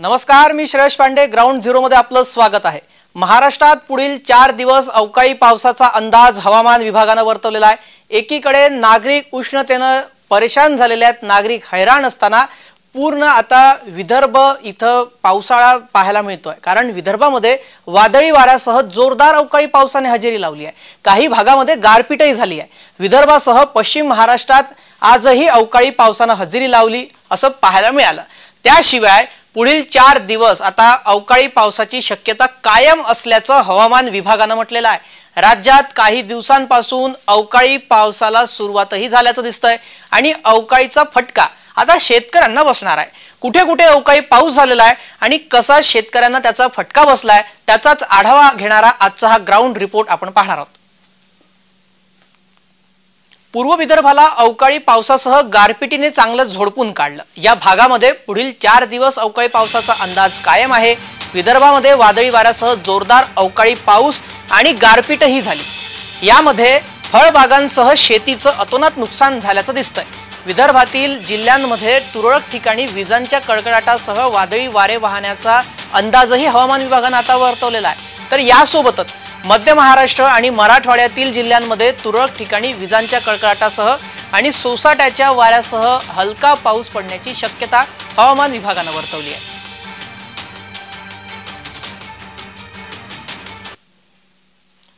नमस्कार, मी Shreyas Pande. Ground zero मध्ये आपलं स्वागत आहे. महाराष्ट्रात पुढील 4 दिवस अवकाळी पावसाचा अंदाज हवामान विभागाने वर्तवलेला आहे. एकीकडे नागरिक उष्णतेने परेशान झालेले आहेत, नागरिक हैराण असताना पूर्ण आता विदर्भ इथं पावसाळा पाहायला मिळतोय. कारण विदर्भामध्ये वादळी वाऱ्यासह जोरदार अवकाळी पावसाने हजेरी लावली आहे. काही भागामध्ये गारपीटही झाली आहे. विदर्भासह पश्चिम महाराष्ट्रात आजही अवकाळी पावसाने हजेरी लावली असं पाहायला मिळालं. त्याशिवाय पुढील 4 दिवस आता अवकाळी पावसाची शक्यता कायम असल्याचं हवामान विभागाने म्हटलेलं आहे. राज्यात काही दिवसांपासून अवकाळी पावसाला सुरुवातही झाल्याचं दिसतंय आणि अवकाळीचा फटका आता शेतकऱ्यांना बसणार आहे. कुठे कुठे अवकाळी पाऊस झालेला आहे आणि कसा शेतकऱ्यांना त्याचा फटका बसलाय त्याचाच आढावा घेणारा आजचा हा ग्राउंड रिपोर्ट आपण पाहणार आहोत. पूर्व विदर्भाला अवकाळी पावसासह गारपिटीने चांगलं झोडपून काढलं. या भागामध्ये पुढील 4 दिवस अवकाळी पावसाचा अंदाज कायम आहे. विदर्भामध्ये वादळी वाऱ्यासह जोरदार अवकाळी पाऊस आणि गारपीटही झाली. यामध्ये फळबागांसह शेतीचं अतोनात नुकसान झाल्याचं दिसतंय. विदर्भातील जिल्ह्यांमध्ये तुरळक ठिकाणी विजांच्या कडकडाटासह वादळी वारे वाहण्याचा अंदाजही हवामान विभागाने आता वर्तवलेला आहे. तर यासोबतच मध्य महाराष्ट्र आणि मराठवाड्यातील जिल्ह्यांमध्ये तुरळक ठिकाणी विजांच्या कडकडाटासह आणि सोसाट्याच्या वाऱ्यासह हलका पाऊस पडण्याची शक्यता हवामान विभागाने वर्तवली आहे.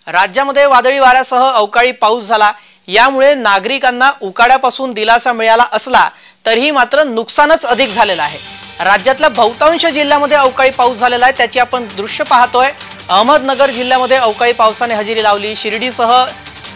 राज्यामध्ये वादळी वाऱ्यासह अवकाळी पाऊस झाला. यामुळे नागरिकांना उकाड्यापासून दिलासा मिळाला असला तरीही मात्र नुकसानच अधिक झालेलं आहे. राज्यातल्या बहुतांश जिल्ह्यामध्ये अवकाळी पाऊस झालेला आहे. त्याची आपण दृश्य पाहतोय. अहमदनगर जिल्ह्यामध्ये अवकाळी पावसाने हजेरी लावली. शिर्डीसह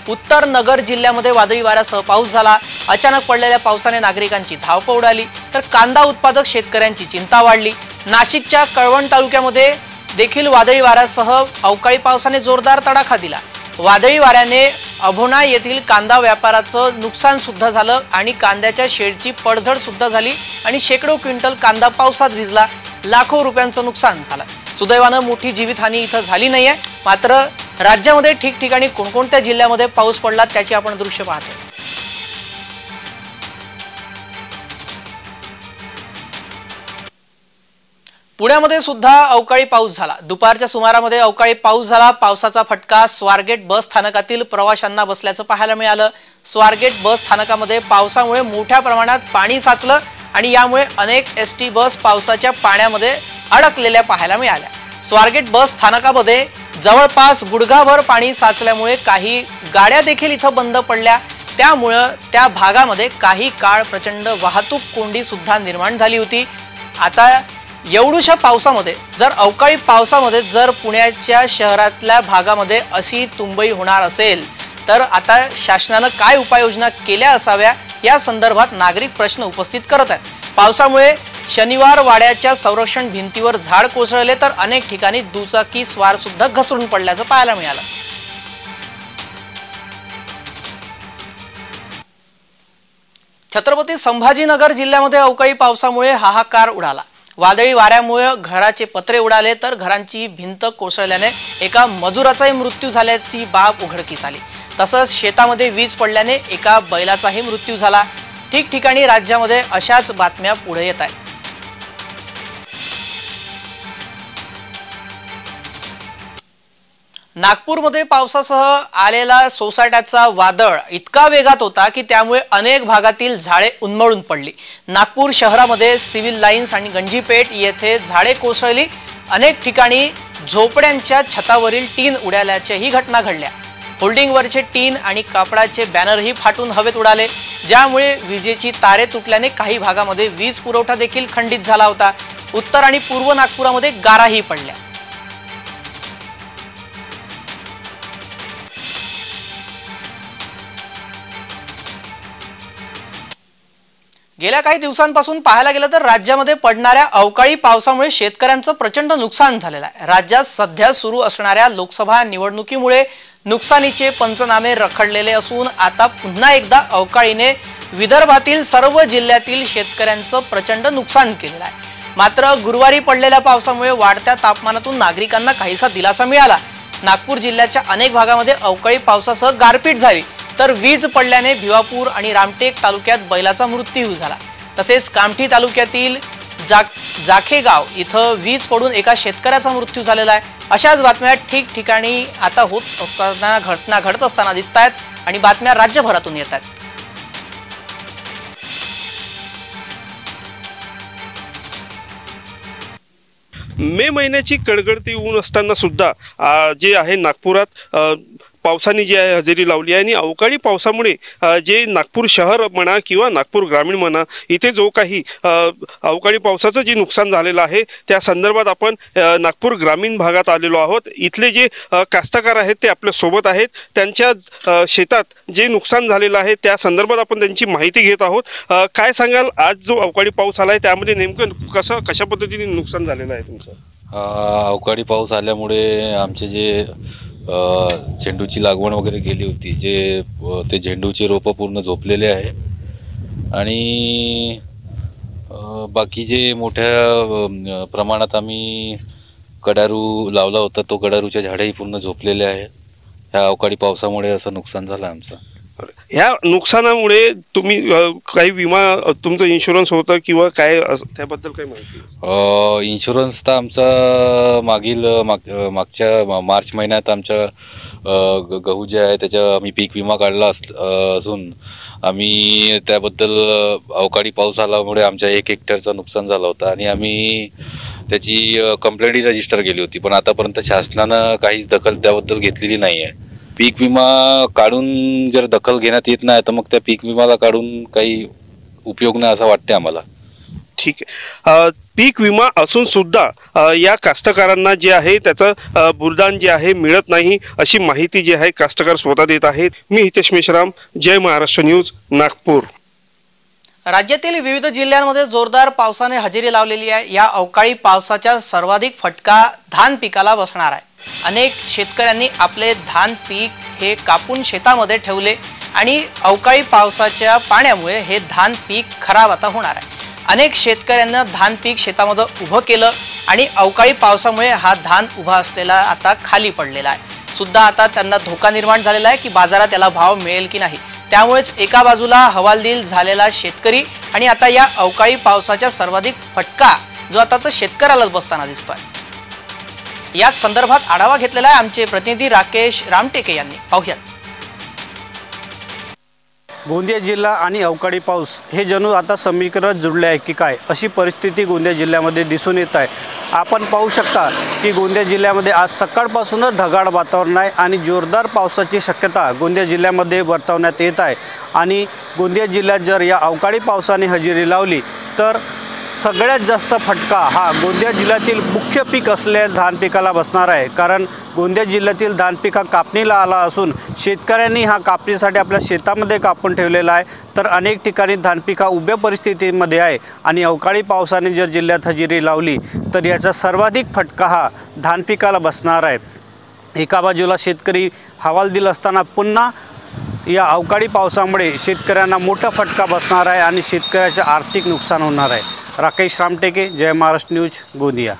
उत्तर नगर जिल्ह्यामध्ये वादळी वाऱ्यासह पाऊस झाला. अचानक पडलेल्या पावसाने नागरिकांची धावपळ उडाली तर कांदा उत्पादक शेतकऱ्यांची चिंता वाढली. नाशिकच्या कळवण तालुक्यामध्ये देखील वादळी वाऱ्यासह अवकाळी पावसाने जोरदार तडाखा दिला. वादळी वाऱ्याने अभोणा येथील कांदा व्यापाराचं नुकसान सुद्धा झालं आणि कांद्याच्या शेडची पडझड सुद्धा झाली आणि शेकडो क्विंटल कांदा पावसात भिजला. लाखो रुपयांचं नुकसान झालं. सुदैवानं मोठी जीवितहानी इथं झाली नाहीये. मात्र राज्यामध्ये ठिकठिकाणी कोणकोणत्या जिल्ह्यामध्ये पाऊस पडला त्याची आपण दृश्य पाहतो. पुण्यामध्ये सुद्धा अवकाळी पाऊस झाला. दुपारच्या सुमारामध्ये अवकाळी पाऊस झाला. पावसाचा फटका स्वारगेट बस स्थानकातील प्रवाशांना बसल्याचं पाहायला मिळालं. स्वारगेट बस स्थानकामध्ये पावसामुळे मोठ्या प्रमाणात पाणी साचलं आणि यामुळे अनेक एसटी बस पावसाच्या पाण्यामध्ये अडकलेल्या पाहायला मिळाल्या. स्वारगेट बस स्थानकामध्ये जवळपास गुडघाभर पाणी साचल्यामुळे काही गाड्या देखील इथं बंद पडल्या. त्यामुळे त्या भागामध्ये काही काळ प्रचंड वाहतूक कोंडी सुद्धा निर्माण झाली होती. आता एवढ्याशा पावसामध्ये जर अवकाळी पावसामध्ये जर पुण्याच्या शहरातल्या भागामध्ये अशी तुंबई होणार असेल तर आता शासनाने काय उपाययोजना केल्या असाव्या या संदर्भात नागरिक प्रश्न उपस्थित करत आहेत. पावसामुळे शनिवार वाड्याच्या संरक्षण भिंतीवर झाड कोसळले तर अनेक ठिकाणी दुचाकी स्वार सुद्धा घसरून पडल्याचं पाहायला मिळालं. छत्रपती संभाजीनगर जिल्ह्यामध्ये अवकाळी पावसामुळे हाहाकार उडाला. वादळी वाऱ्यामुळे घराचे पत्रे उडाले तर घरांची भिंत कोसळल्याने एका मजुराचाही मृत्यू झाल्याची बाब उघडकीस आली. तसंच शेतामध्ये वीज पडल्याने एका बैलाचाही मृत्यू झाला. ठिकठिकाणी राज्यामध्ये अशाच बातम्या पुढे येत आहेत. नागपूरमध्ये पावसासह आलेला सोसाट्याचा वादळ इतका वेगात होता की त्यामुळे अनेक भागातील झाडे उन्मळून पडली. नागपूर शहरामध्ये सिव्हिल लाईन्स आणि गंजीपेठ येथे झाडे कोसळली. अनेक ठिकाणी झोपड्यांच्या छतावरील टीन उडाल्याच्याही घटना घडल्या. होल्डिंगवरचे टीन आणि कापडाचे बॅनरही फाटून हवेत उडाले, ज्यामुळे विजेची तारे तुटल्याने काही भागामध्ये वीज पुरवठा देखील खंडित झाला होता. उत्तर आणि पूर्व नागपुरामध्ये गाराही पडल्या. गेल्या काही दिवसांपासून पाहायला गेलं तर राज्यामध्ये पडणाऱ्या अवकाळी पावसामुळे शेतकऱ्यांचं प्रचंड नुकसान झालेलं आहे. राज्यात सध्या सुरू असणाऱ्या लोकसभा निवडणुकीमुळे नुकसानीचे पंचनामे रखडलेले असून आता पुन्हा एकदा अवकाळीने विदर्भातील सर्व जिल्ह्यातील शेतकऱ्यांचं प्रचंड नुकसान केलेलं आहे. मात्र गुरुवारी पडलेल्या पावसामुळे वाढत्या तापमानातून नागरिकांना काहीसा दिलासा मिळाला. नागपूर जिल्ह्याच्या अनेक भागामध्ये अवकाळी पावसासह गारपीट झाली तर वीज पडल्याने भिवापूर आणि रामटेक तालुक्यात बैलाचा मृत्यू झाला. तसेच कामठी तालुक्यातील जाखेगाव इथं वीज पडून एका शेतकऱ्याचा मृत्यू झालेला आहे। अशाच बातम्या ठिकठिकाणी आता घटना घडत असताना दिसत आहेत आणि बातम्या राज्यभरातून येत आहेत। मे महिन्याची कडकडती ऊन असताना सुद्धा जे आहे नागपुरात पावसाने जी आहे हजेरी लावली आहे आणि अवकाळी पावसामुळे जे नागपूर शहर म्हणा किंवा नागपूर ग्रामीण म्हणा इथे जो काही अवकाळी पावसाचं जे नुकसान झालेलं आहे त्या संदर्भात आपण नागपूर ग्रामीण भागात आलेलो आहोत। इथले जे कास्तकार आहेत ते आपल्या सोबत आहेत, त्यांच्या शेतात जे नुकसान झालेलं आहे त्या संदर्भात आपण त्यांची माहिती घेत आहोत। काय सांगाल, आज जो अवकाळी पाऊस आला आहे त्यामध्ये नेमकं कशा पद्धतीने नुकसान झालेलं आहे तुमचं? अवकाळी पाऊस आल्यामुळे आमचे जे झेंडूची लागवड वगैरे केली होती, ते झेंडूचे रोपं पूर्ण झोपलेले आहे आणि बाकी जे मोठ्या प्रमाणात आम्ही कडारू लावला होता तो कडारूच्या झाडेही पूर्ण झोपलेले आहेत। ह्या अवकाळी पावसामुळे असं नुकसान झालं आमचं। ह्या नुकसानामुळे तुम्ही काही विमा, तुमचं इन्शुरन्स होतं किंवा काय, त्याबद्दल काही माहिती? इन्शुरन्स तर आमचा मागच्या मार्च महिन्यात आमच्या गहू जे आहे त्याच्या आम्ही पीक विमा काढला असून आम्ही त्याबद्दल अवकाळी पाऊस आल्यामुळे आमच्या 1 हेक्टरचं नुकसान झालं होतं आणि आम्ही त्याची कंप्लेंटही रजिस्टर केली होती, पण आतापर्यंत शासनानं काहीच दखल त्याबद्दल घेतलेली नाही आहे। पीक विमा काढून जर दखल घेण्यात येत नाही तर मग त्या पीक विमाला काढून काही उपयोग नाही असं वाटते आम्हाला। ठीक आहे, पीक विमा असून सुद्धा या कास्तकारांना जे आहे त्याचं भुर्दान जे आहे मिळत नाही अशी माहिती जी आहे कास्तकार स्वतः देत आहेत। मी हितेश मेश्राम, जय महाराष्ट्र न्यूज, नागपूर। राज्यातील विविध जिल्ह्यांमध्ये जोरदार पावसाने हजेरी लावलेली आहे। या अवकाळी पावसाचा सर्वाधिक फटका धान पिकाला बसणार आहे। अनेक शेतकऱ्यांनी आपले धान पीक हे कापून शेतामध्ये ठेवले आणि अवकाळी पावसाच्या पाण्यामुळे हे धान पीक खराब आता होणार आहे। अनेक शेतकऱ्यांना धान पीक शेतामध्ये उभं केलं आणि अवकाळी पावसामुळे हा धान उभा असलेला आता खाली पडलेला आहे सुद्धा। आता त्यांना धोका निर्माण झालेला आहे की बाजारात त्याला भाव मिळेल की नाही। त्यामुळेच एका बाजूला हवालदिल झालेला शेतकरी आणि आता या अवकाळी पावसाचा सर्वाधिक फटका जो आता तो शेतकऱ्यालाच बसताना दिसतोय। या संदर्भात आढावा घेतलेला आहे आमचे प्रतिनिधी राकेश रामटेके यांनी, पाहूयात। गोंदिया जिल्हा आणि अवकाळी पाऊस हे जणू आता समीकरण जुळले आहे की काय अशी परिस्थिती गोंदिया जिल्ह्यामध्ये दिसून येत आहे। आपण पाहू शकता की गोंदिया जिल्ह्यामध्ये आज सकाळपासूनच ढगाळ वातावरण आहे आणि जोरदार पावसाची शक्यता गोंदिया जिल्ह्यामध्ये वर्तवण्यात येत आहे। आणि गोंदिया जिल्ह्यात जर या अवकाळी पावसाने हजेरी लावली तर सगळ्यात जास्त फटका हा गोंदिया जिल्ह्यातील मुख्य पीक असलेल्या धान पिकाला बसणार आहे। कारण गोंदिया जिल्ह्यातील धान पीक हा कापणीला आला असून शेतकऱ्यांनी हा कापणीसाठी आपल्या शेतामध्ये कापून ठेवलेला आहे, तर अनेक ठिकाणी धान पीक हा उभ्या परिस्थितीमध्ये आहे आणि अवकाळी पावसाने जर जिल्ह्यात हजेरी लावली तर याचा सर्वाधिक फटका हा धान पिकाला बसणार आहे। एका बाजूला शेतकरी हवालदिल असताना पुन्हा या अवकाळी पावसामुळे शेतकऱ्यांना मोठा फटका बसणार आहे आणि शेतकऱ्याचे आर्थिक नुकसान होणार आहे। राकेश रामटेके, जय महाराष्ट्र न्यूज, गोंदिया।